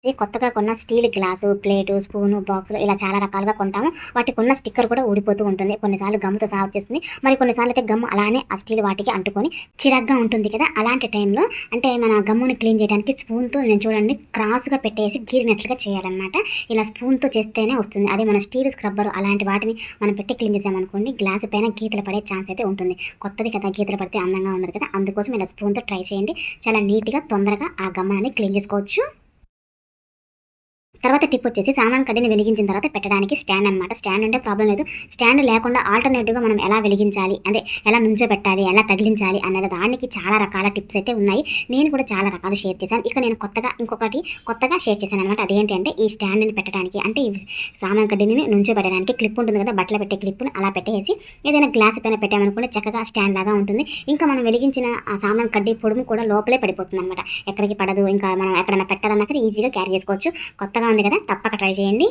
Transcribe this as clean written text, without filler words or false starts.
ఇది కొత్తగా కొన్న స్టీల్ గ్లాసు, ప్లేటు, స్పూను, బాక్సులు ఇలా చాలా రకాలుగా కొంటాము. వాటికున్న స్టిక్కర్ కూడా ఊడిపోతూ ఉంటుంది. కొన్నిసార్లు గమ్‌తో సహా వచ్చేస్తుంది. మరి కొన్నిసార్లు అయితే గమ్ అలానే ఆ స్టీల్ వాటికి అంటుకొని చిరాగ్గా ఉంటుంది కదా! అలాంటి టైంలో అంటే మన గమ్ముని క్లీన్ చేయడానికి స్పూన్‌తో నేను చూడండి క్రాస్‌గా పెట్టేసి గీరినట్లుగా చేయాలనమాట. ఇలా స్పూన్‌తో చేస్తేనే వస్తుంది. అదే మన స్టీల్ స్క్రబ్బర్ అలాంటి వాటిని మనం పెట్టి క్లీన్ చేసామనుకోండి గ్లాసు పైన గీతలు పడే ఛాన్స్ అయితే ఉంటుంది. కొత్తది కదా! గీతలు పడితే అందంగా ఉండదు కదా! అందుకోసం ఇలా స్పూన్‌తో ట్రై చేయండి. చాలా నీట్‌గా తొందరగా ఆ గమ్ అనేది క్లీన్ చేసుకోవచ్చు. తర్వాత టిప్ వచ్చేసి సామాన్ కడ్డీని వెలిగించిన తర్వాత పెట్టడానికి స్టాండ్ అనమాట. స్టాండ్ అంటే ప్రాబ్లమ్ లేదు. స్టాండ్ లేకుండా ఆల్టర్‌నేటివ్‌గా మనం ఎలా వెలిగించాలి, అదే ఎలా నుంచోబెట్టాలి, ఎలా తగిలించాలి అనే దానికి చాలా రకాల టిప్స్ అయితే ఉన్నాయి. నేను కూడా చాలా రకాలు షేర్ చేశాను. ఇక నేను కొత్తగా షేర్ చేశాననమాట. అదేంటి అంటే ఈ స్టాండ్‌ని పెట్టడానికి అంటే ఈ సామాన్ కడ్డీని నుంచోబెట్టడానికి క్లిప్ ఉంటుంది కదా! బట్టలు పెట్టే క్లిప్‌ని అలా పెట్టేసి ఏదైనా గ్లాస్ పైన పెట్టామనుకోండి చక్కగా స్టాండ్ లాగా ఉంటుంది. ఇంకా మనం వెలిగించిన ఆ సామాన్ కడ్డీ పొడుము కూడా లోపలే పడిపోతుందనమాట. ఎక్కడికి పడదు. ఇంకా మనం ఎక్కడైనా పెట్టాలన్నా సరే ఈజీగా క్యారీ చేసుకోవచ్చు. కొత్తగా ఉంది కదా! తప్పక ట్రై చేయండి.